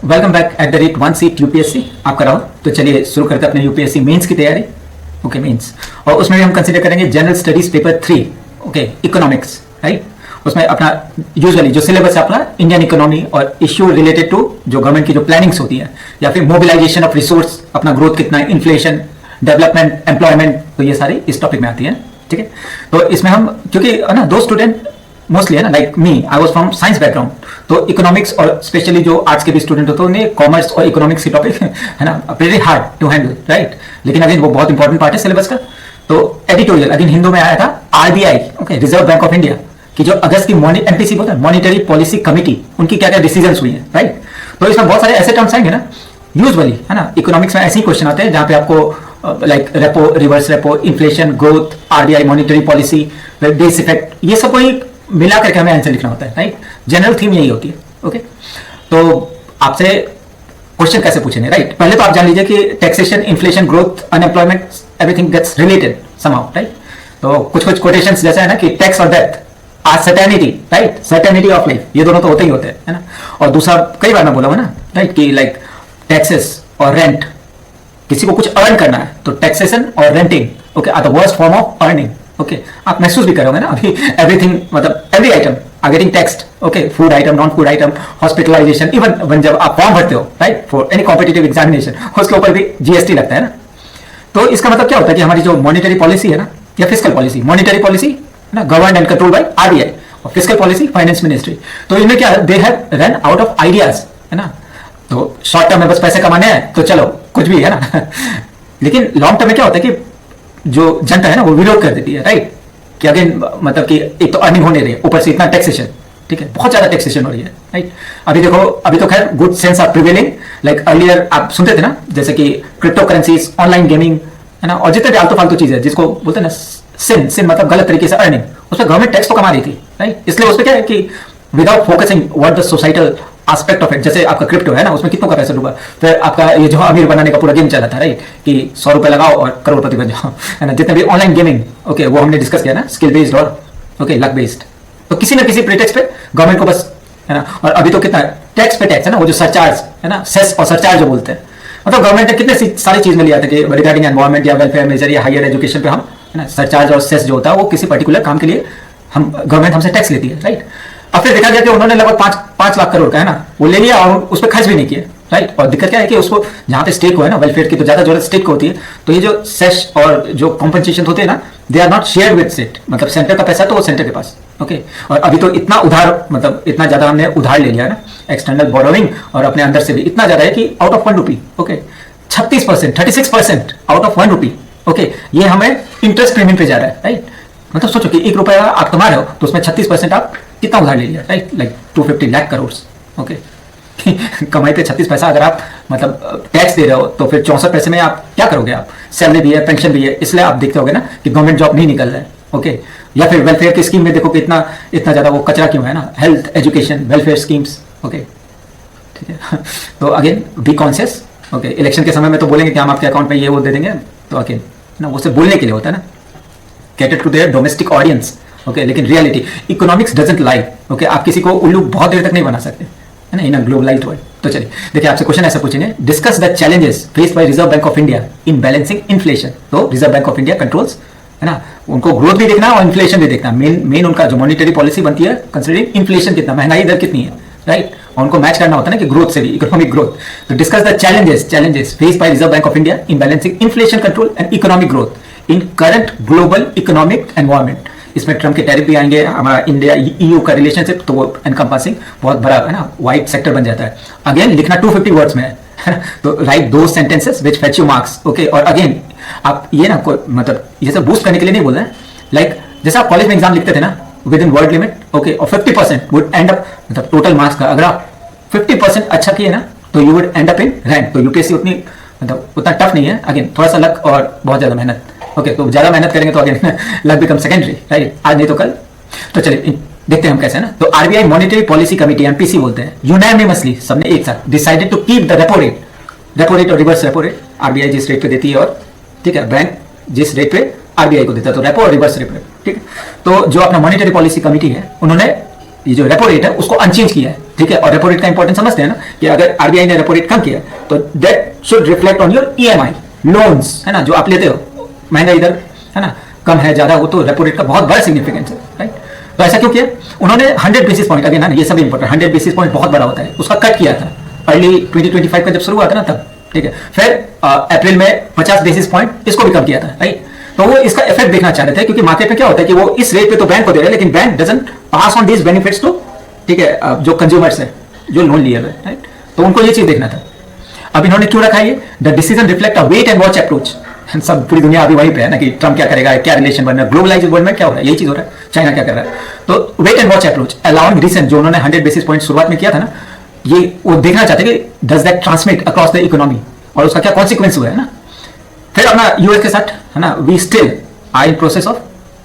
Welcome back at the rate one seat UPSC आपका राहुल। तो चलिए शुरू करते हैं अपने यूपीएससी मेंस की तैयारी। ओके मेंस, और उसमें भी हम कंसीडर करेंगे general studies paper 3, okay economics, right. उसमें अपना यूजुअली जो सिलेबस है अपना इंडियन इकोनॉमी और इश्यू रिलेटेड टू जो गवर्नमेंट की जो प्लानिंग्स होती है या फिर मोबिलाइजेशन ऑफ रिसोर्स, अपना ग्रोथ कितना है, इन्फ्लेशन, डेवलपमेंट, एम्प्लॉयमेंट, तो ये सारी इस टॉपिक में आती है, ठीक है। तो इसमें हम क्योंकि है ना दो स्टूडेंट मोस्टली है ना, like me I was from science background, तो इकोनॉमिक्स और स्पेशली जो आर्ट्स के भी स्टूडेंट होते हैं उन्हें कॉमर्स और इकोनॉमिक्स की टॉपिक है ना very hard to handle, right. लेकिन अगेन वो बहुत इंपॉर्टेंट पार्ट है सिलेबस का। तो एडिटोरियल अगेन हिंदू में आया था RBI, okay reserve Bank of India की जो अगस्त की एमपीसी बोलते हैं मॉनिटरी पॉलिसी कमिटी, उनकी क्या क्या डिसीजन हुई है, राइट। तो इसमें बहुत सारे ऐसे टर्म्स आएंगे ना यूजुअली, है ना। इकोनॉमिक्स में ऐसे ही क्वेश्चन आते हैं जहां पे आपको like repo, reverse repo, inflation, growth, RBI monetary policy, base effect, ये सब कोई मिला करके हमें आंसर लिखना होता है, राइट। जनरल थीम यही होती है, ओके। तो आपसे क्वेश्चन कैसे पूछेंगे, राइट। पहले तो आप जान लीजिए कि taxation, inflation, growth, unemployment, everything gets related somehow, right. तो कुछ कुछ कोटेशंस जैसा है ना कि टैक्स और death are certainty, right, certainty of life, ये दोनों तो होते ही होते हैं, है ना। और दूसरा कई बार मैं बोला हूं ना, राइट, कि लाइक टैक्सेस और रेंट, किसी को कुछ अर्न करना है तो टैक्सेशन और renting, okay, are the worst form of earning, okay. आप महसूस भी करोगे ना अभी एवरीथिंग, मतलब every item are getting taxed, okay, food item, non food item, hospitalisation, even जब आप फॉर्म भरते हो, right, for any competitive examination, उसके ऊपर भी जीएसटी लगता है ना। तो इसका मतलब क्या होता है कि हमारी जो मॉनिटरी पॉलिसी है ना, या फिजिकल पॉलिसी, मॉनिटरी पॉलिसी ना govern and control by RBI, और फिजिकल पॉलिसी फाइनेंस मिनिस्ट्री। तो इनमें क्या है, they have run out of ideas, है ना। तो शॉर्ट टर्म में बस पैसे कमाने हैं तो चलो कुछ भी, है ना। लेकिन लॉन्ग टर्म में क्या होता है कि जो जनता है ना वो विरोध कर देती है, राइट, कि अगेन मतलब कि एक तो अर्निंग होने रही है, ऊपर से इतना टैक्सेशन, ठीक है, बहुत ज्यादा टैक्सेशन हो रही है, राइट। अभी देखो, अभी तो खैर good sense are prevailing, like earlier आप सुनते थे ना, जैसे कि क्रिप्टो करेंसीज, ऑनलाइन गेमिंग, है ना, और जितने भी आलतू फालतू चीज है जिसको बोलते हैं ना सिन मतलब गलत तरीके से अर्निंग, उसमें गवर्नमेंट टैक्स तो कमा रही थी, राइट। इसलिए उसमें क्या है कि without focusing what the societal aspect of it, जैसे आपका क्रिप्टो है ना, उसमें कितनों का पैसा डूबा, फिर आपका ये जो अमीर बनाने का पूरा गेम चला था, राइट, कि 100 रुपए लगाओ और करोड़पति बन जाओ, है ना। जितने भी ऑनलाइन गेमिंग, ओके, वो हमने डिस्कस किया ना, स्किल बेस्ड और ओके लक बेस्ड। तो किसी ना किसी प्रीटेक्स्ट पे गवर्नमेंट को बस, है ना। और अभी तो कितना टैक्स पे टैक्स है ना, वो जो सरचार्ज है ना, सेस और सरचार्ज जो बोलते हैं, मतलब गवर्नमेंट ने कितने सारी चीज में लिया था कि रिगार्डिंग एनवायरमेंट या वेलफेयर मेजर या हायर एजुकेशन पे हम, है ना, सरचार्ज और सेस जो होता है वो किसी पर्टिकुलर काम के लिए हम गवर्नमेंट हमसे टैक्स लेती है, राइट। अब फिर देखा गया कि उन्होंने लगभग 5 लाख करोड़ का, है ना, वो ले लिया और उस पर खर्च भी नहीं किया, राइट। और दिक्कत क्या है कि उसको जहां पे स्टेक हो, है ना, वेलफेयर की तो ज्यादा जरूरत स्टेट को होती है। तो ये जो सेस और जो कॉम्पनसेशन होते हैं ना, they are not shared with state, मतलब सेंटर का पैसा तो वो सेंटर के पास, ओके। और अभी तो इतना उधार, मतलब इतना ज्यादा हमने उधार ले लिया है ना, एक्सटर्नल बोरोइंग, और अपने अंदर से भी इतना ज्यादा है कि out of 1 rupee, okay, 36%, 36% out of 1 rupee, okay, ये हमें इंटरेस्ट पेमेंट पे जा रहा है, राइट। मतलब सोचो कि 1 रुपया आप कमा रहे हो तो उसमें 36% आप कितना उधार ले लिया, right, like 250 lakh crore, okay. कमाई पे 36 पैसा अगर आप मतलब टैक्स दे रहे हो तो फिर 64 पैसे में आप क्या करोगे, आप सैलरी भी है, पेंशन भी है, इसलिए आप देखते होगे ना कि गवर्नमेंट जॉब नहीं निकल रहा है, ओके। या फिर वेलफेयर की स्कीम में देखो कि इतना ज्यादा वो कचरा क्यों है ना, health, education, welfare schemes, okay, ठीक है। तो again be conscious, okay. Election के समय में तो बोलेंगे कि हम आपके अकाउंट में ये वो दे देंगे, तो अगेन ना वो सिर्फ बोलने के लिए होता है ना, cater to their domestic audience, okay. लेकिन reality economics doesn't lie, okay. आप किसी को उल्लू बहुत देर तक नहीं बना सकते, है ना, इन अ ग्लोबलाइज्ड वर्ल्ड। तो चलिए देखिए, आपसे क्वेश्चन ऐसा पूछेंगे, discuss the challenges faced by Reserve Bank of India in balancing inflation. तो Reserve Bank of India controls, है ना, उनको ग्रोथ भी देखना और इन्फ्लेशन भी देखना, मेन उनका जो मॉनिटरी पॉलिसी बनती है कंसिडरिंग इन्फ्लेशन कितना, महंगाई दर कितनी है, राइट, और उनको मैच करना होता है ना कि ग्रोथ से भी, इकोनॉमिक ग्रोथ। तो discuss the challenges faced by Reserve Bank of India in balancing inflation control and economic growth in current global economic environment. इसमें ट्रम्प के टैरिफ भी आएंगे, हमारा इंडिया ईयू का रिलेशनशिप, तो वो एनकम्पासिंग बहुत बड़ा, है ना, वाइड सेक्टर बन जाता है। अगेन लिखना 250 वर्ड्स में है, तो राइट दो sentences which fetch you marks, okay. और अगेन आप ये ना मतलब ये सब बूस्ट करने के लिए नहीं बोल रहे हैं, लाइक जैसे आप कॉलेज में एग्जाम लिखते थे ना with in word limit, okay, और 50% वुड एंड अप, मतलब टोटल मार्क्स का अगर आप 50% अच्छा किए ना तो you would and up in rank. तो यूपीएससी उतनी मतलब उतना टफ नहीं है, अगेन थोड़ा सा लक और बहुत ज्यादा मेहनत, ओके। तो ज्यादा मेहनत करेंगे तो again luck become secondary, right, आज नहीं तो कल। तो चलिए देखते हैं हम कैसे है ना। तो RBI monetary policy committee, MPC बोलते हैं, यूनानिमसली सबने एक साथ decided to keep the repo rate और रिवर्स रेपो रेट, आरबीआई जिस रेट पे देती है और, ठीक है, बैंक जिस रेट पे आरबीआई को देता है, तो रेपो और रिवर्स रेपो रेट, ठीक है। तो जो अपना मॉनिटरी पॉलिसी कमेटी है उन्होंने ये जो रेपो रेट है उसको अनचेंज किया है, ठीक है। और रेपो रेट का इंपॉर्टेंस समझते हैं ना कि अगर आरबीआई ने रेपो रेट कम किया तो that should reflect on your EMI loans, है ना, जो आप लेते हो। महंगा इधर है ना कम है ज्यादा हो तो रेपो रेट का बहुत बड़ा सिग्निफिकेंस है, राइट। तो ऐसा क्यों किया उन्होंने? 100 बेसिस पॉइंट, अगेन ना ये सब इंपॉर्टेंट, 100 बेसिस पॉइंट बहुत बड़ा होता है, उसका कट किया था अर्ली 2025 का जब शुरू हुआ था ना तब, ठीक है। फिर अप्रैल में 50 बेसिस पॉइंट इसको भी कम किया था, राइट। तो वो इसका इफेक्ट देखना चाह रहे थे क्योंकि मार्केट में क्या होता है कि वो इस रेट पे तो बैंक को दे रहे हैं लेकिन bank doesn't pass on this benefits to, ठीक है, जो कंज्यूमर्स है जो लोन लिए हुए, राइट। तो उनको ये चीज देखना था। अब इन्होंने क्यों रखा ये? The decision reflect a wait and watch approach. सब पूरी दुनिया अभी वहीं पे है ना कि ट्रम्प क्या करेगा, क्या रिलेशन बन रहा है, ग्लोबलाइज्ड वर्ल्ड में क्या हो रहा है, यही चीज हो रहा है, चाइना क्या कर रहा है। तो wait and watch approach allowing recent जो उन्होंने 100 बेसिस पॉइंट शुरुआत में किया था ना, ये वो देखना चाहते कि does that transmit across the economy और उसका क्या कॉन्सिक्वेंस हुआ है ना। फिर अपना यूएस के साथ है ना, we still are in process of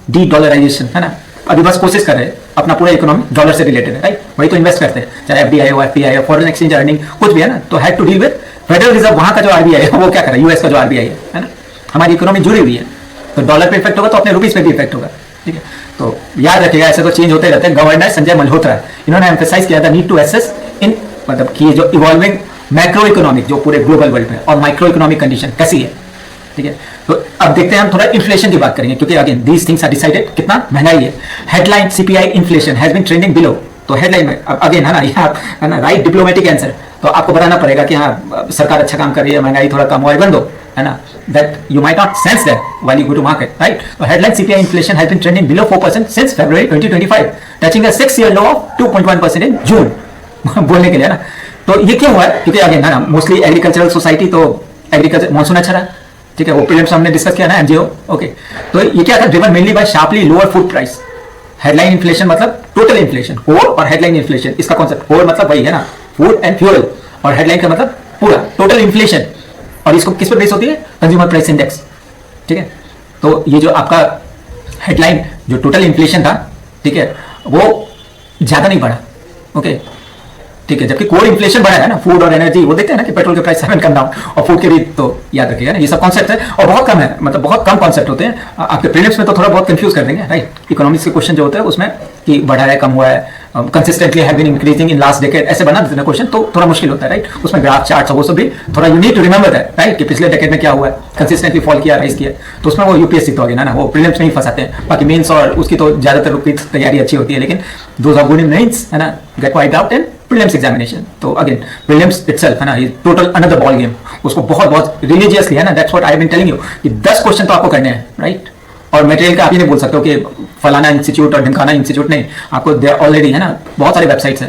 dedollarisation, है ना। अभी बस कोशिश कर रहे हैं, अपना पूरा इकोनॉमी डॉलर से रिलेटेड है, राइट। वही तो इन्वेस्ट करते हैं, चाहे एफडीआई हो, एफपीआई हो, फॉरेन एक्सचेंज अर्निंग कुछ भी है ना, तो had to deal with Federal Reserve. वहां का जो आरबीआई है वो क्या कर रहा है, यूएस का जो आरबीआई है ना। हमारी इकोनॉमी जुड़ी हुई है तो डॉलर पे इफेक्ट होगा तो अपने रुपीज पे भी इफेक्ट होगा, ठीक है। तो याद रखिएगा ऐसे तो चेंज होते रहते हैं। गवर्नर संजय मल्होत्रा इन्होंने एम्फेसाइज किया था नीड टू एसेस इन, मतलब कि जो इवॉल्विंग मैक्रो इकोनॉमिक जो पूरे ग्लोबल वर्ल्ड में और माइक्रो इकोनॉमिक कंडीशन कैसी है, ठीक है। तो अब देखते हैं हम थोड़ा इन्फ्लेशन की बात करेंगे क्योंकि again these things are decided कितना महंगाई है। Headline CPI inflation has been trending below. तो हेडलाइन में अब अगेन है ना, यहाँ है ना राइट डिप्लोमेटिक आंसर, तो आपको बताना पड़ेगा कि हाँ सरकार अच्छा काम कर रही है, महंगाई थोड़ा कम हुआ है, बंद हो, है ना। That you might not sense that while you go to market, right? So headline CPI inflation has been trending below 4% since February 2025, touching a 6-year low of 2.1% in June. बोलने के लिए ना, तो ये क्यों हुआ है? क्योंकि अगेन है ना मोस्टली एग्रीकल्चरल सोसाइटी, तो एग्रीकल्चर मानसून अच्छा रहा, ठीक है। वो प्रीलिम्स हमने डिस्कस किया ना एमजीओ, ओके। तो ये क्या था, driven mainly by sharply lower food price. Headline inflation मतलब टोटल इन्फ्लेशन, कोर और हेडलाइन इन्फ्लेशन, इसका कॉन्सेप्ट। कोर मतलब वही है ना फूड एंड फ्यूल, और हेडलाइन का मतलब पूरा टोटल इन्फ्लेशन, और इसको किस पर बेस होती है, कंज्यूमर प्राइस इंडेक्स, ठीक है। तो ये जो आपका हेडलाइन जो टोटल इन्फ्लेशन था, ठीक है, वो ज्यादा नहीं बढ़ा, ओके, ठीक है। जबकि कोर इन्फ्लेशन बढ़ा है ना, फूड और एनर्जी, वो देखते हैं ना कि पेट्रोल के प्राइस हैवन कम डाउन, और फूड के भी, तो याद रखिएगा ना ये सब कॉन्सेप्ट है और बहुत कम है, मतलब बहुत कम कॉन्सेप्ट होते हैं। आपके प्रीलिम्स में तो थोड़ा बहुत कंफ्यूज कर देंगे, राइट। इकोनॉमिक्स के क्वेश्चन जो होते हैं उसमें कि बढ़ा है कम हुआ है, consistently have been increasing in last decade, ऐसे बना देते हैं क्वेश्चन, तो थोड़ा मुश्किल होता है, राइट। उसमें ग्राफ चार्ट वो सब भी थोड़ा you need to remember that, right, कि पिछले डेकेड में क्या हुआ है, कंसिस्टेंटली फॉल किया, राइज किया, तो उसमें वो यूपीएससी तो आगे ना वो प्रीलिम्स में ही फंसाते हैं। बाकी मेंस और उसकी तो ज्यादातर की तैयारी अच्छी होती है, लेकिन those are good in mains, है ना, get wiped out in prelims examination. तो अगेन प्रीलिम्स इटसेल्फ है ना, ये टोटल अनदर बॉल गेम, उसको बहुत बहुत रिलीजियसली है ना, that's what I have been telling you कि 10 क्वेश्चन तो आपको करने हैं, राइट। और मटेरियल का आप ही नहीं बोल सकते हो कि फलाना इंस्टीट्यूट और ढिमकाना इंस्टीट्यूट, नहीं, आपको ऑलरेडी है ना बहुत सारे वेबसाइट्स है,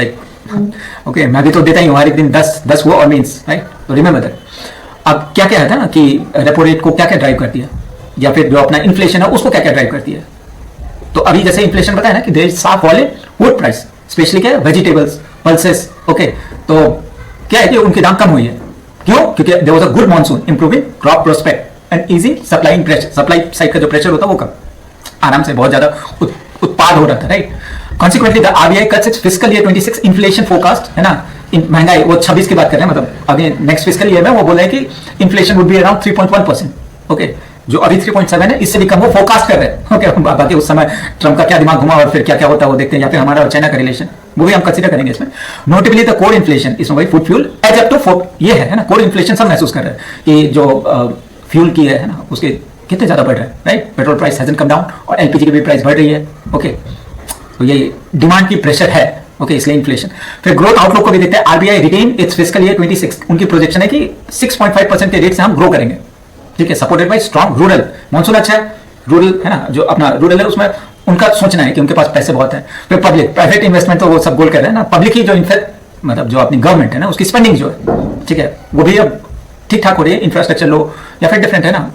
लाइक ओके, मैं भी तो देता ही हूँ हर एक दिन 10 वो और मीन्स, राइट। तो रिमेंबर दैट। अब क्या क्या है ना कि रेपो रेट को क्या क्या ड्राइव करती है, या फिर जो अपना इन्फ्लेशन है उसको क्या क्या ड्राइव करती है। तो अभी जैसे इन्फ्लेशन बताया ना कि there is sharp fall in food price, specially क्या है, वेजिटेबल्स, पल्सेस, ओके। तो क्या है कि उनकी दाम कम हुई है, क्यों? क्योंकि there was a good monsoon improving crop prospect and easy supplying pressure, supply side का जो प्रेशर होता है वो कम, आराम से बहुत ज्यादा उत्पाद हो रहा था, right. Consequently the RBI cuts it's fiscal year 26 inflation forecast, है ना, महंगाई वो 26 की बात कर रहे हैं, मतलब अगेन नेक्स्ट फिस्कल ईयर में वो बोल रहे हैं कि inflation would be around 3.1%, okay. जो अभी 3.7 है इससे भी कम वो फोरकास्ट कर रहे हैं, ओके। बाकी उस समय ट्रम्प का क्या दिमाग घुमा और फिर क्या क्या होता है वो देखते हैं, या फिर हमारा और चाइना का रिलेशन, वो भी हम कंसीडर करेंगे इसमें। नोटेबली द कोर इन्फ्लेशन, इसमें वही food fuel as up to ये है ना, कोर इन्फ्लेशन सब महसूस कर रहे हैं कि जो फ्यूल की है ना उसके कितने ज्यादा बढ़ रहे हैं, right. Petrol price hasn't come down और एलपीजी की भी प्राइस बढ़ रही है, ओके। तो ये डिमांड की प्रेशर है, ओके, इसलिए इन्फ्लेशन। फिर ग्रोथ आउटलुक को भी देखते हैं। RBI retain its fiscal year 26, उनकी प्रोजेक्शन है कि 6.5% के रेट से हम ग्रो करेंगे, ठीक है, supported by strong rural, monsoon अच्छा है, रूरल है ना, जो अपना रूरल है उसमें उनका सोचना है कि उनके पास पैसे बहुत है। फिर पब्लिक प्राइवेट इन्वेस्टमेंट तो वो सब गोल कर रहे हैं ना, पब्लिक की जो मतलब जो अपनी गवर्नमेंट है ना उसकी स्पेंडिंग जो है, ठीक है, वो भी अब ठीक ठाक हो रही है, इंफ्रास्ट्रक्चर लो या फिर डिफरेंट है ना,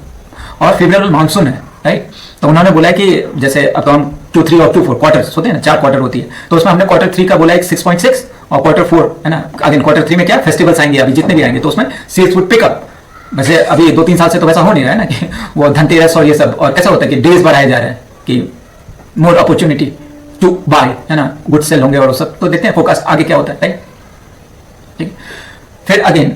और फेवरेबल मानसून है, राइट। तो उन्होंने बोला है कि जैसे अब तो हम Q3 और Q4 क्वार्टर्स होते हैं ना, 4 क्वार्टर होती है, तो उसमें हमने Q3 का बोला है 6.6 और Q4 है ना, अगेन Q3 में क्या फेस्टिवल्स आएंगे, अभी जितने भी आएंगे तो उसमें सेल्स वुड पिक अप। वैसे अभी 2-3 साल से तो वैसा हो नहीं रहा है ना कि वो धनतेरस और ये सब, और कैसा होता है कि डेज बढ़ाए जा रहे हैं कि मोर अपॉर्चुनिटी टू बाय, है ना, गुड सेल होंगे और सब, तो देखते हैं फोकस आगे क्या होता है, राइट। ठीक, फिर अगेन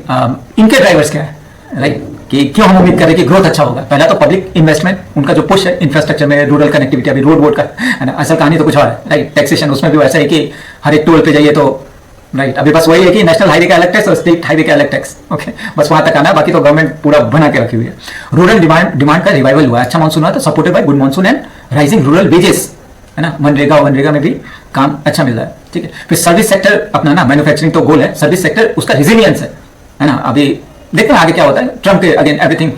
इनके ड्राइवर्स क्या है, राइट। कि क्यों हम उम्मीद कर रहे हैं कि ग्रोथ अच्छा होगा। पहला तो पब्लिक इन्वेस्टमेंट, उनका जो पुश है इंफ्रास्ट्रक्चर में, रूरल कनेक्टिविटी, अभी रोड वोड का है ना, असल कहानी तो कुछ और है, राइट। टैक्सेशन उसमें भी वैसा है कि हर एक टोल पे जाइए तो राइट, अभी बस वही है कि नेशनल हाईवे का अलग टैक्स और स्टेट हाईवे का अलग टैक्स, ओके, बस वहां तक आना, बाकी तो गवर्नमेंट पूरा बना के रखी हुई है। रूरल डिमांड का रिवाइवल हुआ, अच्छा मानसून हुआ, तो supported by good monsoon and rising rural wages, है ना, मनरेगा में भी काम अच्छा मिल रहा है, ठीक है। फिर सर्विस सेक्टर अपना ना, मैन्युफैक्चरिंग तो गोल है, सर्विस सेक्टर उसका रेजिलियंस है ना। अभी देखते हैं आगे क्या होता है, ट्रम्प के अगेन एवरीथिंग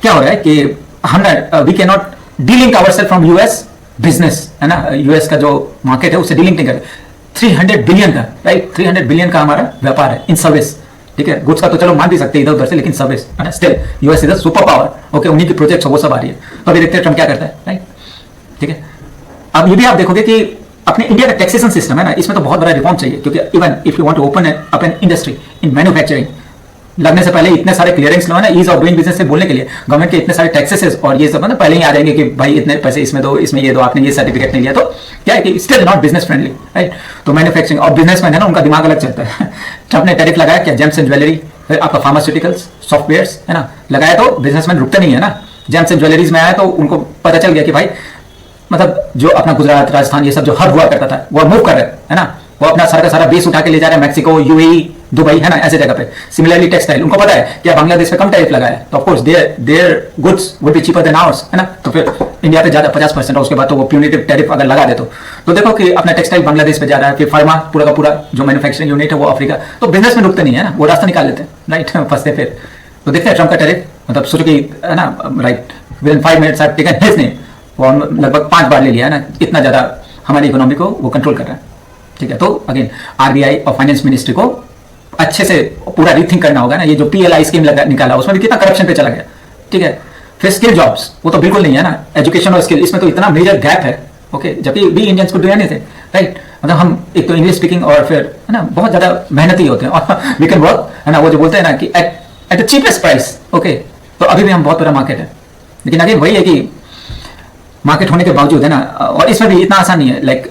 क्या हो रहा है कि हम ना we can not delink ourselves from US business, है ना, यूएस का जो मार्केट है उससे डीलिंग नहीं कर, 300 बिलियन का, राइट, 300 बिलियन का हमारा व्यापार है इन सर्विस, ठीक है। गुड्स का तो चलो मान भी सकते हैं इधर उधर से, लेकिन service still US is a super power, okay, उन्हीं के प्रोजेक्ट्स वो सब आ रही है। तो अभी देखते हैं ट्रम्प क्या करता है, राइट, ठीक है। अब ये भी आप देखोगे कि अपने इंडिया का टैक्सेशन सिस्टम है ना, इसमें तो बहुत बड़ा रिफॉर्म चाहिए, क्योंकि even if you want to open up an industry in manufacturing, लगने से पहले इतने सारे क्लियरेंस लो है ना, ईज ऑफ डूइंग बिजनेस से बोलने के लिए गवर्नमेंट के इतने सारे टैक्सेस और ये सब ना पहले ही आ जाएंगे कि भाई इतने पैसे इसमें दो, इसमें ये दो, आपने ये सर्टिफिकेट नहीं लिया, तो क्या है कि still not business friendly, right. तो मैन्युफैक्चरिंग और बिजनेसमैन है ना, उनका दिमाग अलग चलता है। ट्रम्प ने टैरिफ लगाया क्या, जेम्स एंड ज्वेलरी, फिर आपका फार्मास्यूटिकल्स, सॉफ्टवेयर्स, है ना, लगाया, तो बिजनेसमैन रुकते नहीं है ना। जेम्स एंड ज्वेलरीज में आया तो उनको पता चल गया कि भाई मतलब जो अपना गुजरात, राजस्थान, ये सब जो हब हुआ करता था वो मूव कर रहे है ना, वो अपना सारा का सारा बेस उठा के ले जा रहे हैं मैक्सिको, यूएई, दुबई, है ना, ऐसे जगह पे। सिमिलरली टेक्सटाइल, उनको पता है कि बांग्लादेश पे कम टैरिफ लगाया है, तो of course their goods would be cheaper than hours, है ना, तो फिर इंडिया पे ज्यादा 50% और उसके बाद तो वो प्यूनिटिव टैरिफ अगर लगा दे तो देखो कि अपना टेक्सटाइल बांग्लादेश पे जा रहा है, फिर फार्मा पूरा का पूरा जो मैन्युफैक्चरिंग यूनिट है वो अफ्रीका, तो बिजनेस में रुकते नहीं है ना, वो रास्ता निकाल लेते हैं, राइट, फंसते फिर। तो देखते हैं ट्रम्प का टैरिफ, मतलब सोचो कि है ना, right, with in 5 minutes I have taken his name, वो लगभग 5 बार ले लिया है ना, इतना ज्यादा हमारी इकोनॉमी को वो कंट्रोल कर रहा है, ठीक है। तो अगेन आरबीआई और फाइनेंस मिनिस्ट्री को अच्छे से पूरा रीथिंक करना होगा ना, ये जो पीएलआई स्कीम निकाला उसमें भी कितना करप्शन पे चला गया, ठीक है। फिर स्किल जॉब्स, वो तो बिल्कुल नहीं है ना, एजुकेशन और स्किल, इसमें तो इतना मेजर गैप है, ओके, जबकि वी इंडियंस को डू एनीथिंग, राइट, मतलब हम एक तो इंग्लिश स्पीकिंग और फिर है ना बहुत ज्यादा मेहनती होते हैं और वी कैन वर्क, है ना, वो जो बोलते हैं ना कि at the cheapest price, okay, तो अभी भी हम बहुत बड़ा मार्केट है, लेकिन अगेन वही है कि मार्केट होने के बावजूद, है ना, और इसमें भी इतना आसान नहीं है, लाइक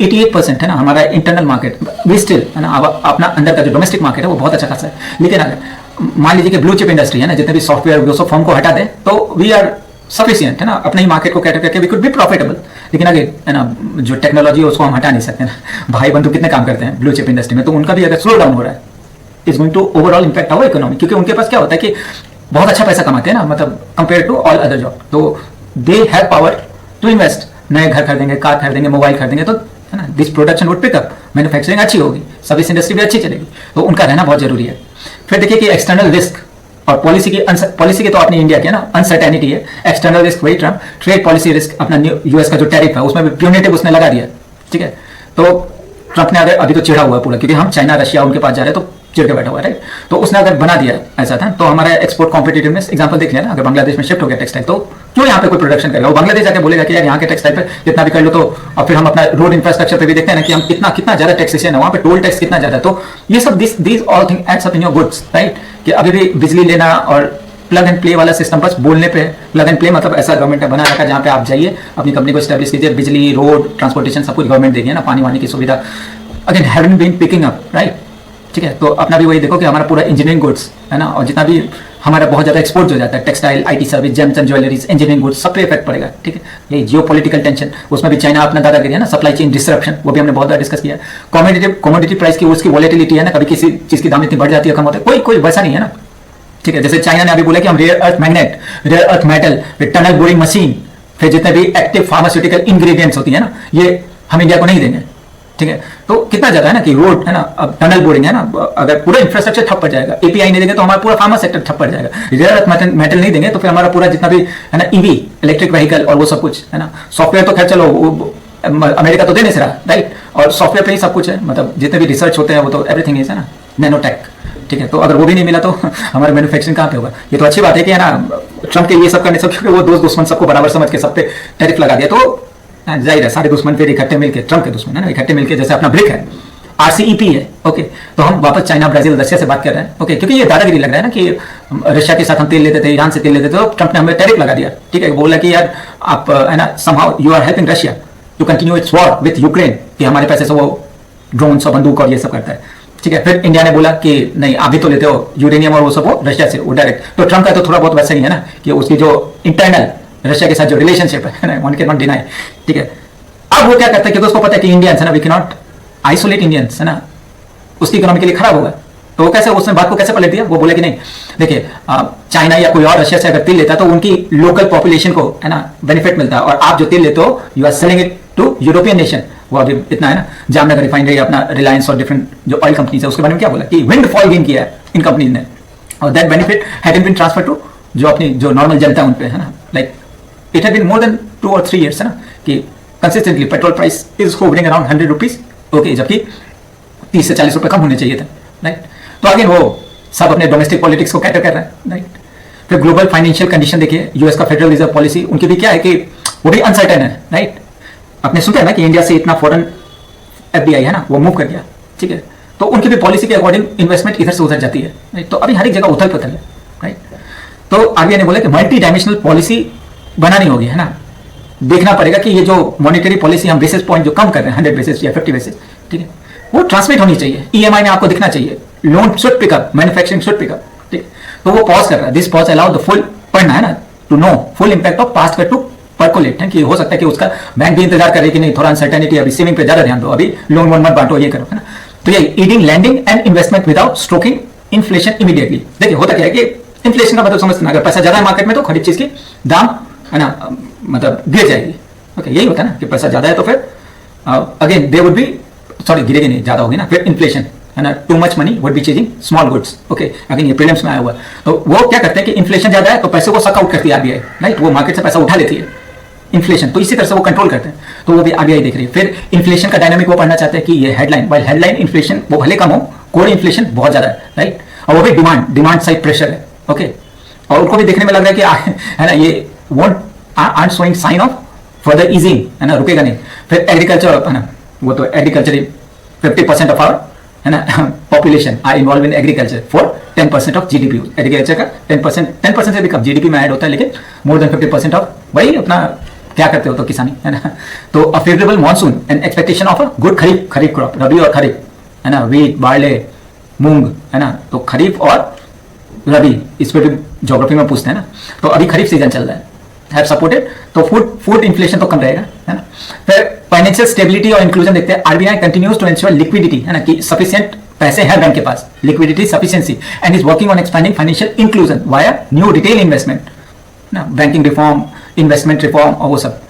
88% है ना हमारा इंटरनल मार्केट, वी स्टिल, है ना, अपना अंदर का जो डोमेस्टिक मार्केट है वो बहुत अच्छा खासा है, लेकिन अगर मान लीजिए कि ब्लू चिप इंडस्ट्री है ना, जितने भी सॉफ्टवेयर वो सब फर्म को हटा दें तो वी आर सफिशिएंट, है ना, अपने ही मार्केट को कैटर करके वी कुड बी प्रॉफिटेबल। लेकिन अगर है ना जो टेक्नोलॉजी है उसको हम हटा नहीं सकते ना, भाई बंधु कितने काम करते हैं ब्लू चिप इंडस्ट्री में, तो उनका भी अगर स्लो डाउन हो रहा है is going to overall impact our economy, क्योंकि उनके पास क्या होता है कि बहुत अच्छा पैसा कमाते हैं ना, मतलब compare to all other job, तो they have power to invest, नए घर खरीदेंगे, कार खरीदेंगे, मोबाइल खरीदेंगे, तो है ना this production would pick up, manufacturing अच्छी होगी, सर्विस इंडस्ट्री भी अच्छी चलेगी, तो उनका रहना बहुत जरूरी है। फिर देखिए कि एक्सटर्नल रिस्क और पॉलिसी की तो अपनी इंडिया की है ना अनसर्टेनिटी है, एक्सटर्नल रिस्क वही ट्रम्प, ट्रेड पॉलिसी रिस्क अपना यूएस का जो टैरिफ है उसमें भी प्यूनिटिव उसने लगा दिया, ठीक है। तो ट्रम्प ने अगर अभी तो चिढ़ा हुआ है पूरा, क्योंकि हम चाइना रशिया उनके पास जा रहे हैं तो चिड़ के बैठा हुआ है, राइट, तो उसने अगर बना दिया ऐसा था तो हमारा एक्सपोर्ट कॉम्पिटिटिवनेस एग्जांपल देख लिया ना, अगर बांग्लादेश में शिफ्ट हो गया टेक्सटाइल तो क्यों यहाँ पे कोई प्रोडक्शन करेगा, वो बांग्लादेश जाके बोलेगा कि यार यहाँ के टेक्सटाइल पे जितना भी कर लो, तो और फिर हम अपना रोड इंफ्रास्ट्रक्चर पे भी देखते हैं ना कि हम कितना ज्यादा टैक्सेशन है वहाँ पे, टोल टैक्स कितना ज्यादा, तो ये सब this all thing adds up in your goods, right, कि अभी भी बिजली लेना और प्लग एंड प्ले वाला सिस्टम, बस बोलने पे प्लग एंड प्ले मतलब ऐसा गवर्नमेंट ने बना रखा जहाँ पे आप जाइए अपनी कंपनी को स्टैब्लिश कीजिए, बिजली, रोड, ट्रांसपोर्टेशन सब कुछ गवर्नमेंट देगी ना, पानी वानी की सुविधा, again haven't been picking up, right, ठीक है। तो अपना भी वही देखो कि हमारा पूरा इंजीनियरिंग गुड्स है ना, और जितना भी हमारा बहुत ज्यादा एक्सपोर्ट हो जाता है, textile, IT service, James and jewelleries, engineering goods, सब पे इफेक्ट पड़ेगा, ठीक है। ये जियोपॉलिटिकल टेंशन, उसमें भी चाइना अपना दादागिरी है ना, सप्लाई चेन डिसरप्शन, वो भी हमने बहुत ज्यादा डिस्कस किया। कमोडिटी प्राइस की उसकी वॉलेटिलिटी है ना, कभी किसी चीज की दाम इतनी बढ़ जाती है, कम होता है, कोई वैसा नहीं है ना, ठीक है। जैसे चाइना ने अभी बोला कि हम rare earth magnet, rare earth metal, फिर टनल बोरिंग मशीन, फिर जितने भी एक्टिव फार्मास्यूटिकल इंग्रेडिएंट्स होती है ना, ये हम इंडिया को नहीं देंगे, ठीक है। तो कितना ज्यादा है ना कि रोड है ना, अब टनल बोरिंग है ना, अगर पूरा इंफ्रास्ट्रक्चर ठप पड़ जाएगा, एपीआई नहीं देंगे तो हमारा पूरा फार्मा सेक्टर ठप पड़ जाएगा, रेयर अर्थ मेटल नहीं देंगे तो फिर हमारा पूरा जितना भी है ना ईवी, इलेक्ट्रिक व्हीकल और वो सब कुछ है ना, सॉफ्टवेयर तो खैर चलो अमेरिका तो दे नहीं रहा, राइट, और सॉफ्टवेयर पे ही सब कुछ है, मतलब जितने भी रिसर्च होते हैं वो तो एवरीथिंग इज है ना नैनोटेक, ठीक है। तो अगर वो भी नहीं मिला तो हमारा मैन्युफैक्चरिंग कहाँ पे होगा। ये तो अच्छी बात है कि है ना ट्रम्प के ये सब करने से, क्योंकि वो दोस्त दुश्मन सबको बराबर समझ के सब पे टैरिफ लगा दिया, तो जाहिर है सारे दुश्मन फिर इकट्ठे मिलकर, ट्रम्प के दुश्मन है ना, इकट्ठे मिलकर, जैसे अपना ब्रिक है, आरसीईपी है, ओके, तो हम वापस चाइना, ब्राजील, रशिया से बात कर रहे हैं, ओके, क्योंकि ये दादागिरी लग रहा है ना कि रशिया के साथ हम तेल लेते थे, ईरान से तेल लेते थे, तो ट्रम्प ने हमें टैरिफ लगा दिया, ठीक है, बोला कि यार आप है ना somehow you are helping Russia to continue its war with Ukraine, कि हमारे पैसे से वो ड्रोन और बंदूक और ये सब करता है, ठीक है, फिर इंडिया ने बोला कि नहीं आप भी तो लेते हो यूरेनियम और वो सब, वो रशिया से वो डायरेक्ट। तो ट्रम्प का तो थोड़ा बहुत वैसा ही है ना कि उसकी जो इंटरनल रशिया के साथ जो रिलेशनशिप है ना, वन कैन नॉट डिनाई, ठीक है। अब वो क्या करता है, क्योंकि उसको पता है कि इंडियंस है ना, we can not isolate Indians, है ना, उसकी इकोनॉमी के लिए खराब होगा। तो वो कैसे, उसने बात को कैसे पलट दिया, वो बोला कि नहीं देखिए चाइना या कोई और रशिया से अगर तेल लेता है तो उनकी लोकल पॉपुलेशन को है ना बेनिफिट मिलता है, और आप जो तेल लेते हो you are selling it to European nation. वो अभी इतना है ना, जामनगर रिफाइनरी, अपना रिलायंस और डिफरेंट जो ऑयल कंपनीज है उसके बारे में क्या बोला कि विंड फॉल गेन किया है इन कंपनीज ने, और that benefit had been transfer to जो अपनी जो नॉर्मल जनता उन पे है ना, like it had been more than 2 or 3 years है ना कि consistently petrol price is hovering around 100 rupees, okay, जबकि 30 से 40 रुपए कम होने चाहिए थे, राइट। तो अगेन वो सब अपने डोमेस्टिक पॉलिटिक्स को कैटर कर रहे हैं, राइट। फिर ग्लोबल फाइनेंशियल कंडीशन देखिए, यूएस का फेडरल रिजर्व पॉलिसी उनकी भी क्या है कि वो भी अनसर्टेन है, राइट। आपने सुना है ना कि इंडिया से इतना फॉरेन एफडीआई है ना वो मूव कर गया, ठीक है, तो उनकी भी पॉलिसी के अकॉर्डिंग इन्वेस्टमेंट इधर से उधर जाती है, राइट। तो अभी हर एक जगह उथल पुथल है, राइट। तो आरबीआई ने बोला कि मल्टी डायमेंशनल पॉलिसी बनानी होगी, है ना, देखना पड़ेगा कि ये जो मॉनेटरी पॉलिसी हम बेसिस पॉइंट जो कम कर रहे हैं 100 बेसिस या 50 बेसिस, ठीक है, वो ट्रांसमिट होनी चाहिए, ईएमआई में आपको दिखना चाहिए, loan should pick up, manufacturing should pick up, ठीक। तो वो पॉज कर रहा है, this pause allow the full, पढ़ना है ना, to know full impact of past कर टू परकोलेट, है कि हो सकता है कि उसका बैंक भी इंतजार करे कि नहीं थोड़ा अनसर्टेनिटी, अभी सेविंग पे ज्यादा ध्यान दो, अभी लोन वोन मत बांटो, ये करो, है ना। तो ये easing lending and investment without stoking inflation immediately. देखिए होता क्या है कि इन्फ्लेशन का मतलब समझते हैं, अगर पैसा ज्यादा है मार्केट में तो खरीद चीज की दाम है ना मतलब गिर जाएगी, ओके, यही होता है ना कि पैसा ज्यादा है तो फिर again they would be, sorry गिरेगी नहीं, ज्यादा होगी ना, फिर इन्फ्लेशन है ना, too much money would be chasing small goods, okay, again ये प्रीलिम्स में आया हुआ है। तो वो क्या करते हैं कि इन्फ्लेशन ज्यादा है तो पैसे को सक आउट करती है आरबीआई, राइट, वो मार्केट से पैसा उठा लेती है इन्फ्लेशन, तो इसी तरह से वो कंट्रोल करते हैं, तो वो भी आरबीआई देख रही है। फिर इन्फ्लेशन का डायनामिक वो पढ़ना चाहते हैं कि ये हेडलाइन, वाइल हेडलाइन इन्फ्लेशन वो भले कम हो, कोर इन्फ्लेशन बहुत ज्यादा है, राइट, और वो भी डिमांड साइड प्रेशर है, ओके, और उनको भी देखने में लग रहा है कि है ना ये won't art showing sign of further easing, है ना, रुकेगा नहीं। फिर एग्रीकल्चर है ना, वो तो एग्रीकल्चर 50% ऑफ आवर है ना population are involve in agriculture for 10% of GDP, agriculture का 10% से भी कम जीडीपी में ऐड होता है, लेकिन मोर देन 50% ऑफ वही अपना क्या करते हो तो किसानी, है ना। तो a favourable monsoon and expectation of a good kharif crop, rabi और खरीफ, है ना, वीट, बार्ले, मूंग, है ना, तो खरीफ और रबी इस पे भी ज्योग्राफी में पूछते हैं ना, तो अभी खरीफ सीजन चल रहा है, हैव सपोर्टेड, तो फूड इन्फ्लेशन तो कम रहेगा, है ना। फिर फाइनेंशियल स्टेबिलिटी और इंक्लूजन देखते हैं, RBI continues to ensure liquidity, है ना, कि सफिशिएंट पैसे हैं बैंक के पास, liquidity sufficiency, and is working on expanding financial inclusion via new retail investment, ना, बैंकिंग रिफॉर्म, इन्वेस्टमेंट रिफॉर्म और वो सब।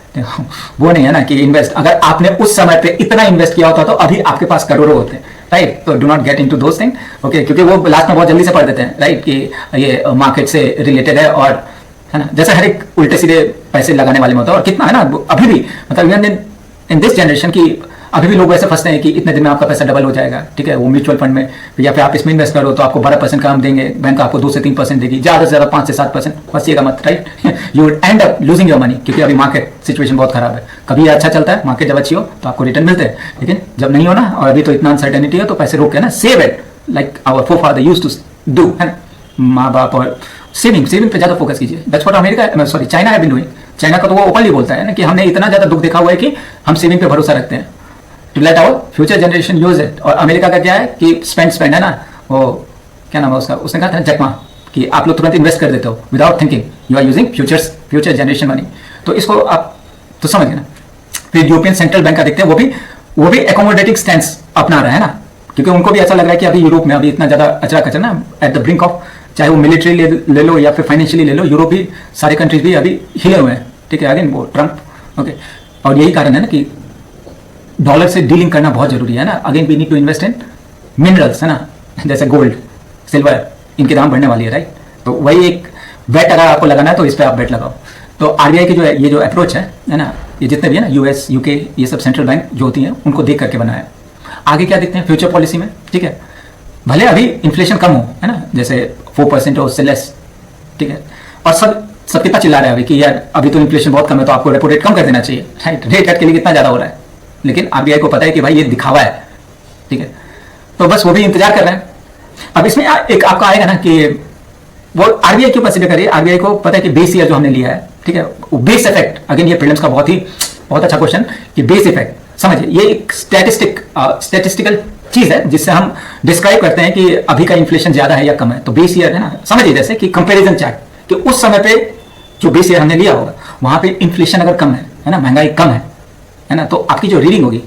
वो नहीं है ना कि इन्वेस्ट, अगर आपने उस समय पे इतना इन्वेस्ट किया होता तो अभी आपके पास करोड़ों होते हैं, राइट। तो do not get into those thing, okay, क्योंकि वो लास्ट में बहुत जल्दी से पढ़ देते हैं, राइट, कि ये मार्केट से रिलेटेड है, और है ना, जैसे हर एक उल्टे सीधे पैसे लगाने वाले में होता है, और कितना है ना अभी भी, मतलब इन दिस जनरेशन की अभी भी लोग वैसे फंसते हैं कि इतने दिन में आपका पैसा डबल हो जाएगा, ठीक है, वो म्यूचुअल फंड में, या फिर आप इसमें इन्वेस्ट करो तो आपको 12% का हम देंगे, बैंक आपको 2 से 3% देगी, ज्यादा से ज्यादा 5 से 7%, फंसिएगा मत, right. You would and up losing your money, क्योंकि अभी मार्केट सिचुएशन बहुत खराब है, कभी अच्छा चलता है मार्केट, जब अच्छी हो तो आपको रिटर्न मिलते हैं, लेकिन जब नहीं हो ना, और अभी तो इतना अनसर्टेनिटी है, तो पैसे रोक के ना save it, like our forefather used to do, है ना, माँ बाप, और सेविंग पे ज्यादा फोकस कीजिए, that's what America, sorry China have been doing. China का तो वो ओपनली बोलता है ना कि हमने इतना ज्यादा दुख देखा हुआ है कि हम सेविंग पे भरोसा रखते हैं, to let our future generation use it. और अमेरिका का क्या है कि स्पेंड है ना, वो क्या नाम है उसका, उसने कहा था जकमा, कि आप लोग तुरंत इन्वेस्ट कर देते हो without thinking, you are using future generation money, तो इसको आप तो समझ गए ना। फिर यूरोपियन सेंट्रल बैंक का देखते हैं, वो भी एकोमोडेटिंग स्टैंड अपना रहा है ना, क्योंकि उनको भी ऐसा लग रहा है कि अभी यूरोप में अभी इतना ज्यादा अचरा कचरा ना, एट द ब्रिंक ऑफ, चाहे वो मिलिट्री ले लो या फिर फाइनेंशियली ले लो, यूरोप भी सारे कंट्रीज भी अभी हिले हुए हैं, ठीक है, अगेन वो ट्रम्प, ओके, और यही कारण है ना कि डॉलर से डीलिंग करना बहुत जरूरी है ना। Again we need to invest in minerals, है ना, जैसे गोल्ड, सिल्वर, इनके दाम बढ़ने वाली है, राइट। तो वही एक बेट अगर आपको लगाना है तो इस पर आप बेट लगाओ। तो आरबीआई की जो है ये जो अप्रोच है ना, ये जितने भी है ना, यूएस, यूके, ये सब सेंट्रल बैंक जो होती हैं उनको देख करके बनाया है। आगे क्या देखते हैं फ्यूचर पॉलिसी में, ठीक है, भले अभी इन्फ्लेशन कम हो, है ना, जैसे 4% और उससे लेस, ठीक है, और सब कितना चिल्ला रहे हैं अभी कि यार अभी तो इन्फ्लेशन बहुत कम है तो आपको रेपो रेट कम कर देना चाहिए, राइट, रेट कट के लिए कितना ज्यादा हो रहा है, लेकिन आरबीआई को पता है कि भाई ये दिखावा है, ठीक है, तो बस वो भी इंतजार कर रहे हैं। अब इसमें एक आपका आएगा ना कि वो आरबीआई क्यों कंसीडर करिए, आरबीआई को पता है कि बेस ईयर जो हमने लिया है, ठीक है, वो बेस इफेक्ट, अगेन ये प्रीलिम्स का बहुत अच्छा क्वेश्चन कि बेस इफेक्ट समझिए, ये एक स्टैटिस्टिकल चीज है जिससे हम डिस्क्राइब करते हैं कि अभी का इन्फ्लेशन ज्यादा है या कम है। तो बेस ईयर है ना, समझिए जैसे कि कंपैरिजन चार्ट कि उस समय पे जो बेस ईयर हमने लिया होगा वहां पे इन्फ्लेशन अगर कम है ना, महंगाई कम है ना, तो आपकी जो रीडिंग होगी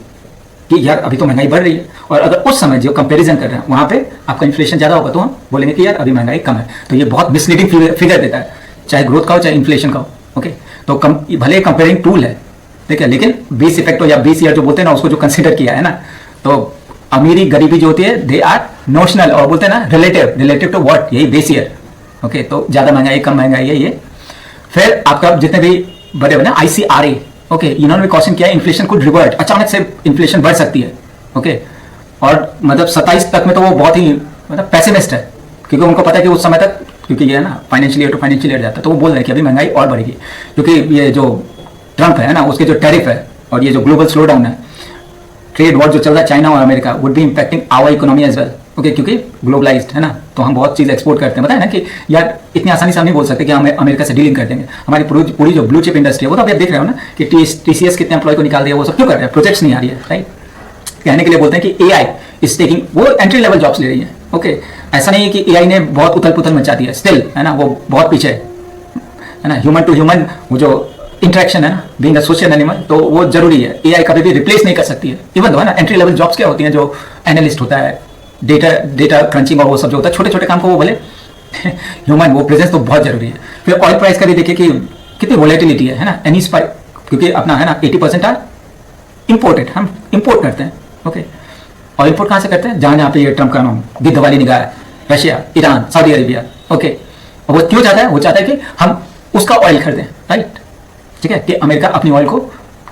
कि यार अभी तो महंगाई बढ़ रही है, और अगर उस समय जो कंपैरिजन कर रहे हैं वहां पे आपका इन्फ्लेशन ज्यादा होगा तो हम बोलेंगे कि यार अभी महंगाई कम है। तो ये बहुत मिसलीडिंग फिगर देता है, चाहे ग्रोथ का हो चाहे इन्फ्लेशन का हो। ओके, तो भले कंपेयरिंग टूल है, ठीक है, लेकिन बेस इफेक्ट या बेस ईयर जो बोलते हैं ना उसको जो कंसिडर किया है ना, तो अमीरी गरीबी जो होती है दे आर नोशनल, और बोलते हैं ना रिलेटिव टू व्हाट, यही बेस ईयर। ओके, तो ज्यादा महंगाई कम महंगाई है ये। फिर आपका जितने भी बड़े बने ICRA, ओके, इन्होंने भी क्वेश्चन किया इन्फ्लेशन कुड रिवर्ट, अचानक से इन्फ्लेशन बढ़ सकती है। ओके, और मतलब 27 तक में तो वो बहुत ही मतलब पैसिमिस्ट है, क्योंकि उनको पता है कि उस समय तक, क्योंकि ये है ना financial year to financial year जाता है, तो वो बोल रहे हैं कि अभी महंगाई और बढ़ेगी, क्योंकि ये जो ट्रम्प है ना उसके जो टैरिफ है और ये जो ग्लोबल स्लो डाउन है, ट्रेड वॉर जो चल रहा है चाइना और America, would be impacting our economy as well. Okay, क्योंकि ग्लोबलाइज्ड है ना, तो हम बहुत चीज़ एक्सपोर्ट करते हैं। बताए ना कि यार इतनी आसानी से हम नहीं बोल सकते कि हम अमेरिका से डीलिंग कर देंगे। हमारी पूरी जो ब्लू चिप इंडस्ट्री है वो तो अभी आप देख रहे हो ना कि TCS कितने एम्प्लॉय को निकाल दिया, वो सब क्यों कर रहे हैं, प्रोजेक्ट्स नहीं आ रही है, राइट। कहने के लिए बोलते हैं कि AI इज टेकिंग, वो एंट्री लेवल जॉब्स ले रही है। ओके, ऐसा नहीं है कि AI ने बहुत उथल पुथल मचा दी है, स्टिल है ना वो बहुत पीछे है ना। ह्यूमन टू ह्यूमन वो जो इंटरेक्शन है ना, बीइंग अ सोशल एनिमल, तो वो जरूरी है। AI कभी भी रिप्लेस नहीं कर सकती है। इवन दो है ना एंट्री लेवल जॉब्स क्या होती हैं, जो एनालिस्ट होता है, डेटा क्रंचिंग और वो सब जो होता है, छोटे छोटे काम को वो भले ह्यूमन वो प्रेजेंस तो बहुत जरूरी है। फिर ऑयल प्राइस का भी देखिए कि कितनी वोलेटिलिटी है ना, एनी स्पाइक, क्योंकि अपना है ना 80% आर इंपोर्टेड, हम इंपोर्ट करते हैं। ओके, और इंपोर्ट कहाँ से करते हैं, जहाँ जहाँ पे ये ट्रम्प का नाम गिद्ध वाली निगाह है, Russia, Iran, Saudi Arabia. Okay, और वो क्यों चाहता है, वो चाहता है कि हम उसका ऑयल खरीदें, राइट, ठीक है, कि अमेरिका अपनी ऑयल को,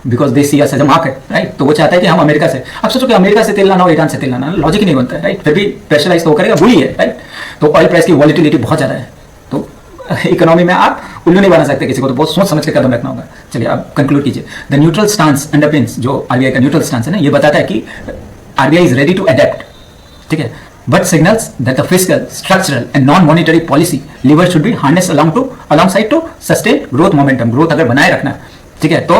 because they see us as a market, right, तो वो चाहता है कि हम अमेरिका से, अब सोचो कि अमेरिका से तेल लाना हो, ईरान से तेल लाना, लॉजिक ही नहीं बनता है, राइट, फिर भी प्रेशराइज तो करेगा, वही है, राइट। तो ऑयल प्राइस की वॉलिटिलिटी बहुत ज़्यादा है, तो इकोनॉमी में आप उल्लू नहीं बना सकते किसी को, तो बहुत सोच समझ के कदम रखना होगा। चलिए आप कंक्लूड कीजिए। द न्यूट्रल स्टांस अंडरपिन्स, जो RBI का न्यूट्रल स्टांस है ना, ये बताता है कि RBI is ready to adapt, ठीक है, but signals that the fiscal, structural and non-monetary policy levers should be harnessed alongside to sustain growth momentum। growth अगर बनाए रखना, ठीक है, तो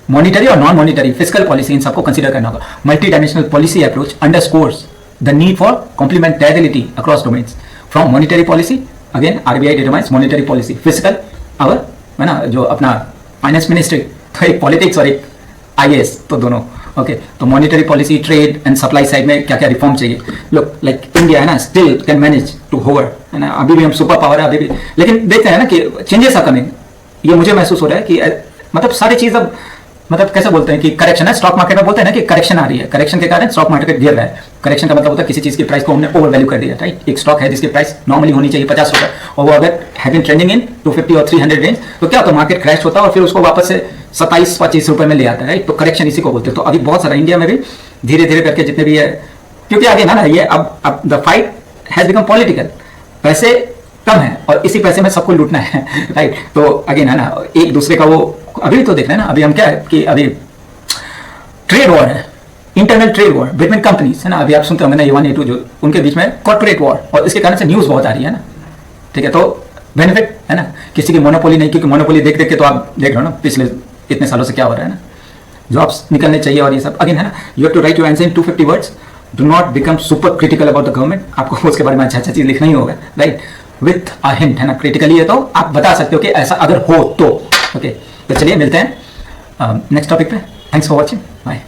मॉनिटरी और non monetary physical policy in सबको कंसीडर करना होगा। Multi dimensional policy approach underscores the need for complementarity across domains from monetary policy, again RBI determines monetary policy, physical और है ना जो अपना फाइनेंस मिनिस्ट्री, तो एक पॉलिटिक्स और एक IAS, तो दोनों। ओके, तो monetary policy, trade and supply side में क्या क्या रिफॉर्म चाहिए। लुक लाइक इंडिया है ना still can manage to hover, है ना, अभी भी हम सुपर पावर है अभी भी, लेकिन देखते हैं ना कि चेंजेस आर कमिंग। ये मुझे महसूस हो रहा है कि मतलब सारी चीज अब मतलब कैसे बोलते हैं कि करेक्शन है, स्टॉक मार्केट में बोलते हैं ना कि करेक्शन आ रही है, करेक्शन के कारण स्टॉक मार्केट गिर रहा है। करेक्शन का मतलब होता है किसी चीज की प्राइस को हमने ओवर वैल्यू कर दिया, राइट। एक स्टॉक है जिसकी प्राइस नॉर्मली होनी चाहिए 50 रुपए, और वो अगर हैव बीन ट्रेंडिंग इन 250 और 300 रेंज, तो क्या होता है, मार्केट क्रैश होता है और फिर उसको वापस से 27-25 रुपए में ले आता है, राइट। तो करेक्शन इसी को बोलते हैं। तो अभी बहुत सारा इंडिया में भी धीरे धीरे करके जितने भी है, क्योंकि आगे ना ये अब the fight has become political, पैसे कम है और इसी पैसे में सबको लूटना है, राइट। तो अगेन है ना एक दूसरे का वो अभी तो देख रहे हैं ना, अभी हम क्या है कि अभी ट्रेड वॉर है, internal trade war between companies, है ना। अभी आप सुनते होंगे ना A1 A2 जो उनके बीच में कॉर्पोरेट वॉर, और इसके कारण से न्यूज बहुत आ रही है ना, ठीक है। तो बेनिफिट है ना, किसी की मोनोपोली नहीं, क्योंकि मोनोपोली देख देख के तो आप देख रहे हो ना पिछले इतने सालों से क्या हो रहा है ना, जॉब्स निकलने चाहिए और ये सब। अगेन है ना, you have to write your answer in 250 words, do not become super critical about the government. आपको उसके बारे में अच्छा चीज लिखना ही होगा, राइट, विथ अ हिंट, है ना। क्रिटिकली है तो आप बता सकते हो कि ऐसा अगर हो तो। ओके, तो चलिए मिलते हैं नेक्स्ट टॉपिक पे। Thanks for watching, bye.